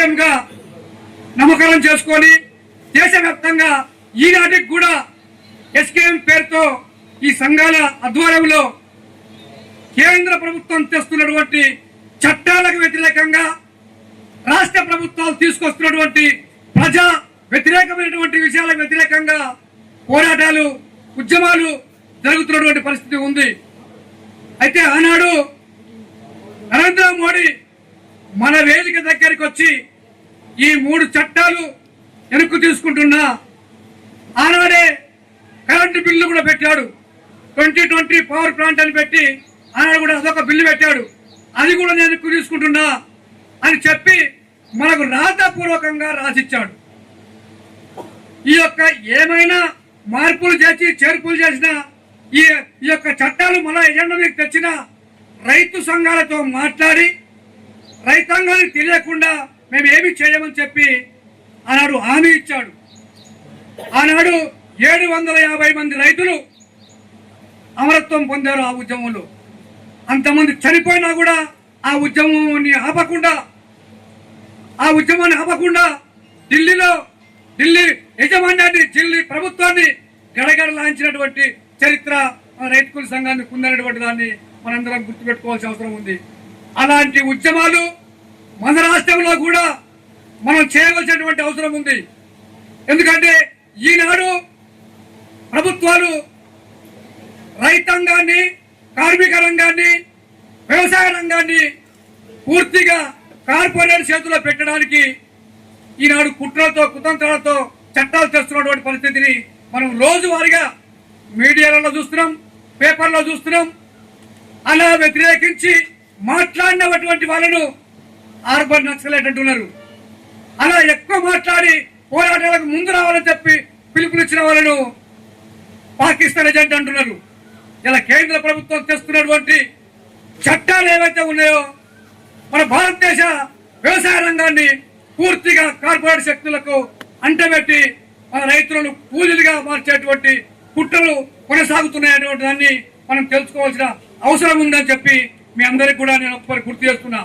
SKM గా నామకరణం చేసుకొని దేశవ్యాప్తంగా ఈనాటికి కూడా ఎస్కేఎం పేరుతో ఈ సంఘాల ఆధ్వర్యంలో కేంద్ర ప్రభుత్వం తెస్తున్నటువంటి చట్టాలకు వ్యతిరేకంగా రాష్ట్ర ప్రభుత్వాలు తీసుకొస్తున్నటువంటి ప్రజా వ్యతిరేకమైనటువంటి విషయాలకు వ్యతిరేకంగా పోరాటాలు ఉద్యమాలు జరుగుతున్నటువంటి పరిస్థితి ఉంది. అయితే ఆనాడు నరేంద్ర మోడీ మన వేదిక దగ్గరికి వచ్చి ఈ 3 చట్టాలు వెనక్కు తీసుకుంటున్నా ఆనాడే కరెంటు బిల్లు కూడా పెట్టాడు. 2020 పవర్ ప్లాంట్ అని పెట్టి ఆనాడు కూడా అదొక బిల్లు పెట్టాడు. అది కూడా నేను వెనక్కు తీసుకుంటున్నా అని చెప్పి మనకు రాతపూర్వకంగా రాసిచ్చాడు. ఈ యొక్క ఏమైనా మార్పులు చేసి చేర్పులు చేసిన ఈ యొక్క చట్టాలు మన ఎజెండా మీకు తెచ్చిన రైతు సంఘాలతో మాట్లాడి రైతాంగానికి తెలియకుండా మేము ఏమి చేయమని చెప్పి ఆనాడు హామీ ఇచ్చాడు. ఆనాడు 750 మంది రైతులు అమరత్వం పొందారు ఆ ఉద్యమంలో. అంతమంది చనిపోయినా కూడా ఆ ఉద్యమాన్ని ఆపకుండా ఢిల్లీ యజమాన్యాన్ని ఢిల్లీ ప్రభుత్వాన్ని గడగడలాంచినటువంటి చరిత్ర రైతు కూలీ సంఘానికి ఉందనేటువంటి దాన్ని మనందరం గుర్తుపెట్టుకోవాల్సిన అవసరం ఉంది. అలాంటి ఉద్యమాలు మన రాష్ట్రంలో కూడా మనం చేయవలసినటువంటి అవసరం ఉంది. ఎందుకంటే ఈనాడు ప్రభుత్వాలు రైతాంగాన్ని, కార్మిక రంగాన్ని, వ్యవసాయ రంగాన్ని పూర్తిగా కార్పొరేట్ చేతుల్లో పెట్టడానికి ఈనాడు కుట్రలతో కుతంత్రాలతో చట్టాలు తెస్తున్నటువంటి పరిస్థితిని మనం రోజువారీగా మీడియాలలో చూస్తున్నాం, పేపర్లో చూస్తున్నాం. అలా వ్యతిరేకించి మాట్లాడినటువంటి వాళ్ళను ఆర్బన్ నక్సలైట్ అంటున్నారు. అలా ఎక్కువ మాట్లాడి పోరాటాలకు ముందు రావాలని చెప్పి పిలుపునిచ్చిన వాళ్ళను పాకిస్తాన్ ఏజెంట్ అంటున్నారు. ఇలా కేంద్ర ప్రభుత్వం తెస్తున్నటువంటి చట్టాలు ఏవైతే ఉన్నాయో మన భారతదేశ వ్యవసాయ రంగాన్ని పూర్తిగా కార్పొరేట్ శక్తులకు అంటబెట్టి మన రైతులను కూలీలుగా మార్చేటువంటి కుట్రలు కొనసాగుతున్నాయనేటువంటి దాన్ని మనం తెలుసుకోవాల్సిన అవసరం ఉందని చెప్పి మీ అందరికి కూడా నేను ఒకసారి గుర్తు చేస్తున్నా.